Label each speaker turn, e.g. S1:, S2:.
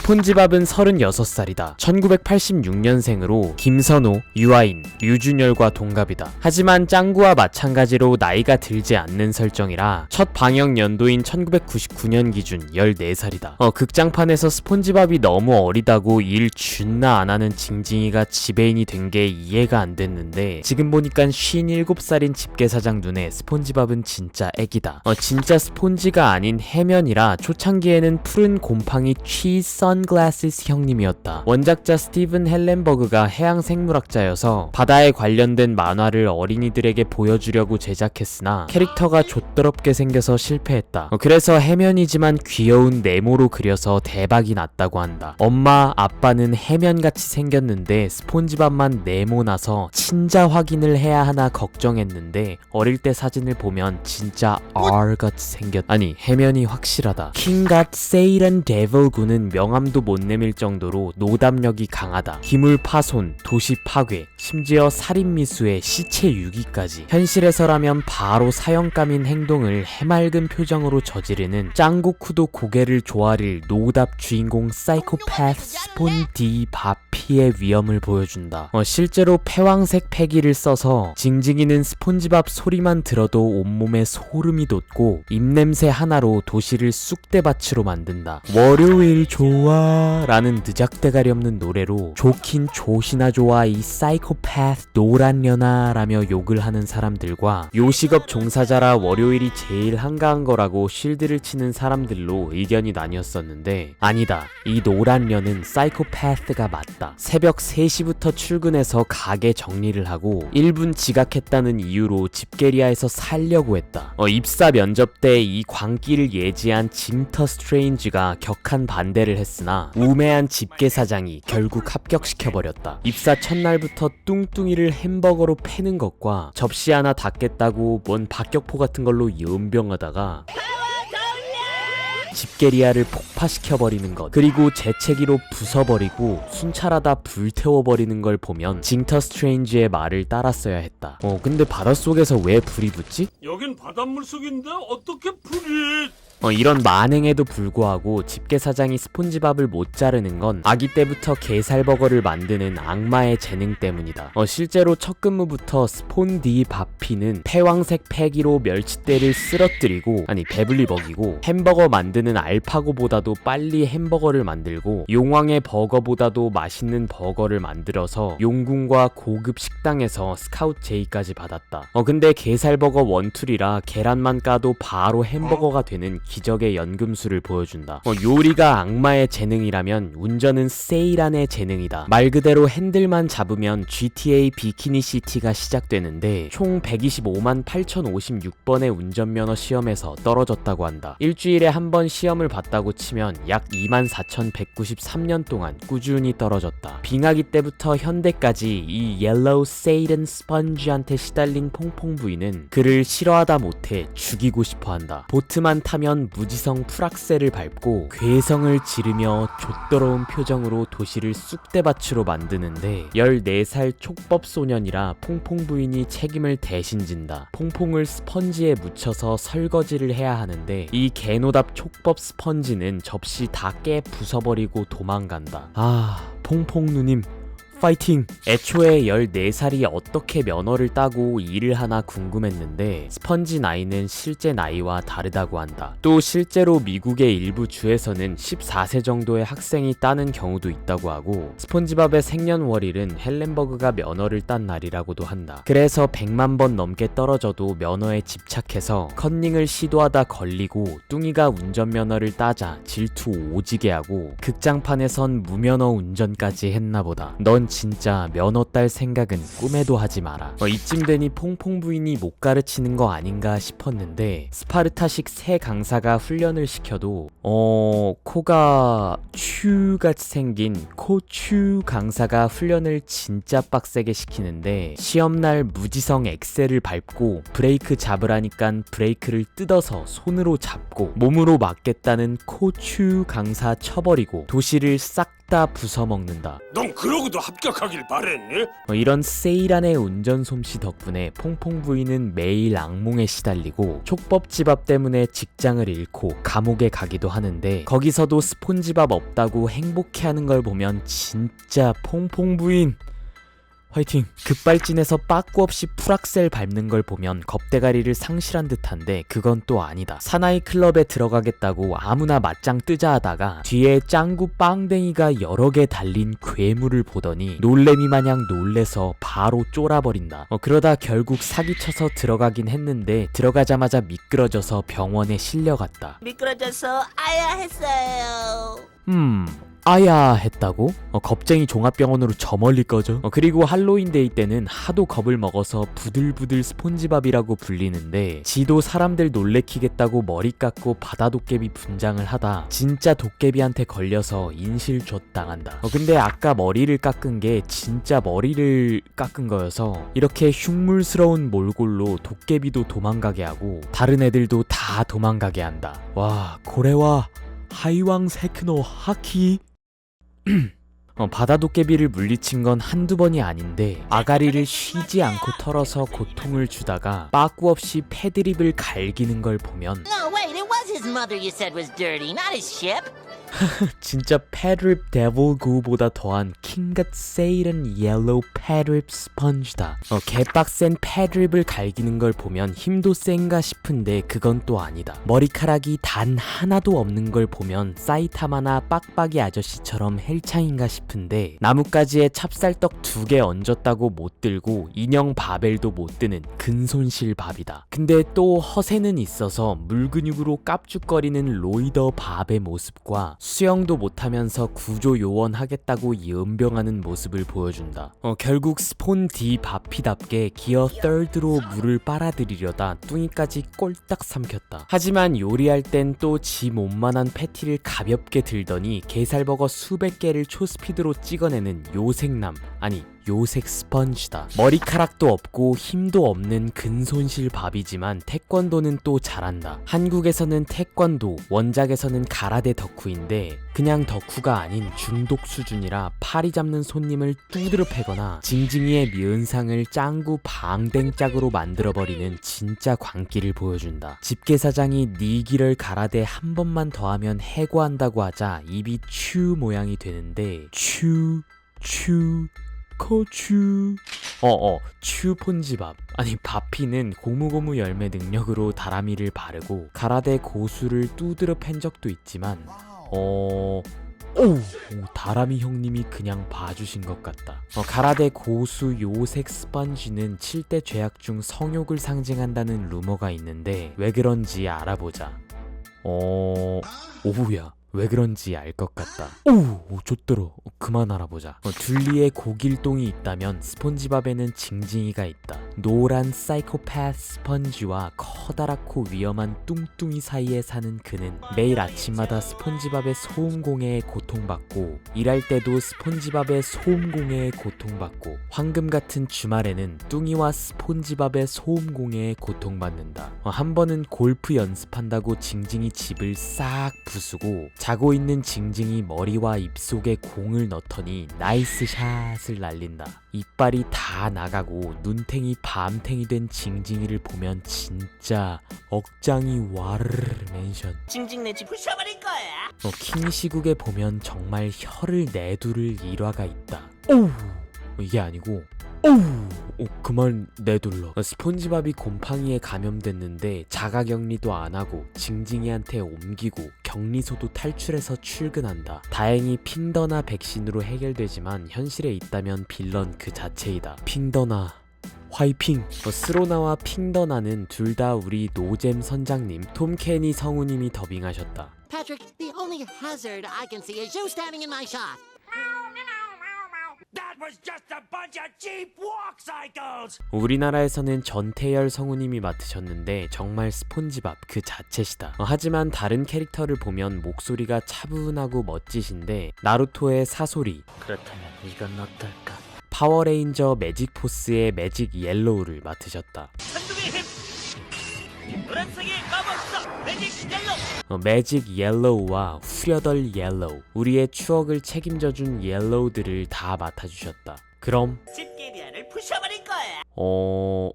S1: 스폰지밥은 36살이다. 1986년생으로 김선호, 유아인, 류준열과 동갑이다. 하지만 짱구와 마찬가지로 나이가 들지 않는 설정이라 첫 방영 연도인 1999년 기준 14살이다. 극장판에서 스폰지밥이 너무 어리다고 일 준나 안 하는 징징이가 지배인이 된 게 이해가 안 됐는데 지금 보니까 57살인 집게사장 눈에 스폰지밥은 진짜 애기다. 진짜 스폰지가 아닌 해면이라 초창기에는 푸른 곰팡이 cheese sunglasses 형님이었다. 원작자 스티븐 헬렌버그가 해양생물학자여서 바다에 관련된 만화를 어린이들에게 보여주려고 제작했으나 캐릭터가 좆더럽게 생겨서 실패했다. 그래서 해면이지만 귀여운 네모로 그려서 대박이 났다고 한다. 엄마, 아빠는 해면같이 생겼는데 스폰지밥만 네모나서 친자 확인을 해야 하나 걱정했는데 어릴 때 사진을 보면 진짜 R같이 아니 해면이 확실하다. 킹갓 세이런 데블군은 명함도 못 내밀 정도로 노답력이 강하다. 기물 파손, 도시 파괴, 심지어 살인미수에 시체 유기까지. 현실에서라면 바로 사형감인 행동을 해맑은 표정으로 저지르는 짱구쿠도 고개를 조아릴 노답 주인공 사이코패스 스폰디 바피의 위험을 보여준다. 실제로 패왕색 패기를 써서 징징이는 스폰지밥 소리만 들어도 온몸에 소름이 돋고 입냄새 하나로 도시를 쑥대밭으로 만든다. 월요일 좋아 라는 느작대가리 없는 노래로 좋긴 좋시나 좋아 이 사이코패스 노란년아 라며 욕을 하는 사람들과 요식업 종사자라 월요일이 제일 한가한 거라고 쉴드를 치는 사람들로 의견이 나뉘었었는데 아니다. 이 노란년은 사이코패스가 맞다. 새벽 3시부터 출근해서 가게 정리를 하고 1분 지각했다는 이유로 집게리아에서 살려고 했다. 입사 면접 때 이 광기를 예지한 짐터 스트레인지가 격한 반대를 했으나 우매한 집게사장이 결국 합격시켜버렸다. 입사 첫날부터 뚱뚱이를 햄버거로 패는 것과 접시 하나 닫겠다고 뭔 박격포 같은 걸로 연병하다가 집게리아를 폭파시켜버리는 것, 그리고 재채기로 부숴버리고 순찰하다 불태워버리는 걸 보면 징터 스트레인지의 말을 따랐어야 했다. 근데 바닷속에서 왜 불이 붙지?
S2: 여긴 바닷물 속인데 어떻게 불이...
S1: 이런 만행에도 불구하고 집게사장이 스폰지밥을 못 자르는 건 아기 때부터 게살버거를 만드는 악마의 재능 때문이다. 실제로 첫 근무부터 스폰디 바피는 패왕색 패기로 멸치대를 쓰러뜨리고 배불리 먹이고 햄버거 만드는 알파고보다도 빨리 햄버거를 만들고 용왕의 버거보다도 맛있는 버거를 만들어서 용궁과 고급 식당에서 스카우트 제의까지 받았다. 근데 게살버거 원툴이라 계란만 까도 바로 햄버거가 되는 기적의 연금술을 보여준다. 요리가 악마의 재능이라면 운전은 세이란의 재능이다. 말 그대로 핸들만 잡으면 GTA 비키니 시티가 시작되는데 총 125만 8056번의 운전면허 시험에서 떨어졌다고 한다. 일주일에 한 번 시험을 봤다고 치면 약 24,193년 동안 꾸준히 떨어졌다. 빙하기 때부터 현대까지 이 옐로우 세이런 스펀지한테 시달린 퐁퐁 부인은 그를 싫어하다 못해 죽이고 싶어한다. 보트만 타면 무지성 풀악셀을 밟고 괴성을 지르며 좆더러운 표정으로 도시를 쑥대밭으로 만드는데 14살 촉법 소년이라 퐁퐁 부인이 책임을 대신 진다. 퐁퐁을 스펀지에 묻혀서 설거지를 해야 하는데 이 개노답 촉법 스펀지는 접시 다 깨 부숴버리고 도망간다. 퐁퐁 누님 파이팅! 애초에 14살이 어떻게 면허를 따고 일을 하나 궁금했는데 스펀지 나이는 실제 나이와 다르다고 한다. 또 실제로 미국의 일부 주에서는 14세 정도의 학생이 따는 경우도 있다고 하고 스폰지밥의 생년월일은 헬렌버그가 면허를 딴 날이라고도 한다. 그래서 100만 번 넘게 떨어져도 면허에 집착해서 컨닝을 시도하다 걸리고 뚱이가 운전면허를 따자 질투 오지게 하고 극장판에선 무면허 운전까지 했나보다. 넌 진짜 면허 딸 생각은 꿈에도 하지 마라. 이쯤 되니 퐁퐁 부인이 못 가르치는 거 아닌가 싶었는데 스파르타식 새 강사가 훈련을 시켜도 코가 츄같이 생긴 코츄 강사가 훈련을 진짜 빡세게 시키는데 시험날 무지성 엑셀을 밟고 브레이크 잡으라니깐 브레이크를 뜯어서 손으로 잡고 몸으로 막겠다는 코츄 강사 쳐버리고 도시를 싹 다 부숴먹는다.
S2: 넌 그러고도 합격하길 바랬니?
S1: 이런 세일한의 운전 솜씨 덕분에 퐁퐁 부인은 매일 악몽에 시달리고 촉법지밥 때문에 직장을 잃고 감옥에 가기도 하는데 거기서도 스폰지밥 없다고 행복해하는 걸 보면 진짜 퐁퐁 부인 화이팅! 급발진해서 빠꾸 없이 풀악셀 밟는 걸 보면 겁대가리를 상실한 듯한데 그건 또 아니다. 사나이 클럽에 들어가겠다고 아무나 맞짱 뜨자 하다가 뒤에 짱구 빵댕이가 여러 개 달린 괴물을 보더니 놀래미 마냥 놀래서 바로 쫄아버린다. 그러다 결국 사기쳐서 들어가긴 했는데 들어가자마자 미끄러져서 병원에 실려갔다.
S3: 미끄러져서 아야 했어요.
S1: 아야 했다고? 겁쟁이 종합병원으로 저 멀리 꺼져? 그리고 할로윈데이 때는 하도 겁을 먹어서 부들부들 스폰지밥이라고 불리는데 지도 사람들 놀래키겠다고 머리 깎고 바다도깨비 분장을 하다 진짜 도깨비한테 걸려서 인실좆 당한다. 근데 아까 머리를 깎은 게 진짜 머리를 깎은 거여서 이렇게 흉물스러운 몰골로 도깨비도 도망가게 하고 다른 애들도 다 도망가게 한다. 와 고래와 하이왕 세크노 하키 바다도깨비를 물리친 건 한두 번이 아닌데 아가리를 쉬지 않고 털어서 고통을 주다가 빠꾸 없이 패드립을 갈기는 걸 보면
S3: No, wait, it was his mother you said was dirty, not his ship.
S1: 진짜 패드립 데빌 구보다 더한 킹갓 세일은 옐로우 패드립 스펀지다. 개빡센 패드립을 갈기는 걸 보면 힘도 센가 싶은데 그건 또 아니다. 머리카락이 단 하나도 없는 걸 보면 사이타마나 빡빡이 아저씨처럼 헬창인가 싶은데 나뭇가지에 찹쌀떡 2개 얹었다고 못 들고 인형 바벨도 못 드는 근손실 밥이다. 근데 또 허세는 있어서 물근육으로 깝죽거리는 로이더 밥의 모습과 수영도 못하면서 구조 요원 하겠다고 연병하는 모습을 보여준다. 결국 스폰 D 바피답게 기어 3rd로 물을 빨아들이려다 뚱이까지 꼴딱 삼켰다. 하지만 요리할 땐 또 지 몸만한 패티를 가볍게 들더니 게살버거 수백 개를 초스피드로 찍어내는 요색남 아니 요색 스펀지다. 머리카락도 없고 힘도 없는 근손실 밥이지만 태권도는 또 잘한다. 한국에서는 태권도, 원작에서는 가라데 덕후인데 그냥 덕후가 아닌 중독 수준이라 파리 잡는 손님을 두드려 패거나 징징이의 미은상을 짱구 방댕짝으로 만들어버리는 진짜 광기를 보여준다. 집게사장이 네 길을 가라데 한 번만 더 하면 해고한다고 하자 입이 츄 모양이 되는데 츄 코츄 츄폰지밥 아니 바피는 고무고무 열매 능력으로 다라미를 바르고 가라데 고수를 두드려 팬 적도 있지만 다라미 형님이 그냥 봐주신 것 같다. 가라데 고수 요색 스펀지는 7대 죄악 중 성욕을 상징한다는 루머가 있는데 왜 그런지 알아보자. 오우야 왜 그런지 알 것 같다. 오, 좆들어. 그만 알아보자. 둘리에 고길동이 있다면 스폰지밥에는 징징이가 있다. 노란 사이코패스 스펀지와 커다랗고 위험한 뚱뚱이 사이에 사는 그는 매일 아침마다 스폰지밥의 소음공해에 고통받고 일할 때도 스폰지밥의 소음공해에 고통받고 황금 같은 주말에는 뚱이와 스폰지밥의 소음공해에 고통받는다. 한 번은 골프 연습한다고 징징이 집을 싹 부수고 자고 있는 징징이 머리와 입속에 공을 넣더니 나이스 샷을 날린다. 이빨이 다 나가고 눈탱이 밤탱이 된 징징이를 보면 진짜 억장이 와르르 멘션.
S3: 징징 내 집 부셔버릴 거야.
S1: 킹시국에 보면 정말 혀를 내두를 일화가 있다. 오우 이게 아니고 그만 내둘러. 스폰지밥이 곰팡이에 감염됐는데 자가격리도 안 하고 징징이한테 옮기고 격리소도 탈출해서 출근한다. 다행히 핑더나 백신으로 해결되지만 현실에 있다면 빌런 그 자체이다. 핑더나 화이핑. 스로나와 핑더나는 둘 다 우리 노잼 선장님 톰 케니 성우님이 더빙하셨다.
S4: Patrick, the only hazard I can see is you standing in my shot.
S2: That was just a bunch of cheap walk cycles!
S1: 우리나라에서는 전태열 성우님이 맡으셨는데 정말 스폰지밥 그 자체시다. 하지만 다른 캐릭터를 보면 목소리가 차분하고 멋지신데 나루토의 사소리,
S5: 그렇다면 이건 어떨까?
S1: 파워레인저 매직포스의 매직 옐로우를 맡으셨다.
S3: 천둥의 힘! 노란색의 마법사 매직
S1: 매직 옐로우와 후려덜 옐로우, 우리의 추억을 책임져준 옐로우들을 다 맡아주셨다. 그럼
S3: 집게리아를 부셔버릴 거야.
S1: 오우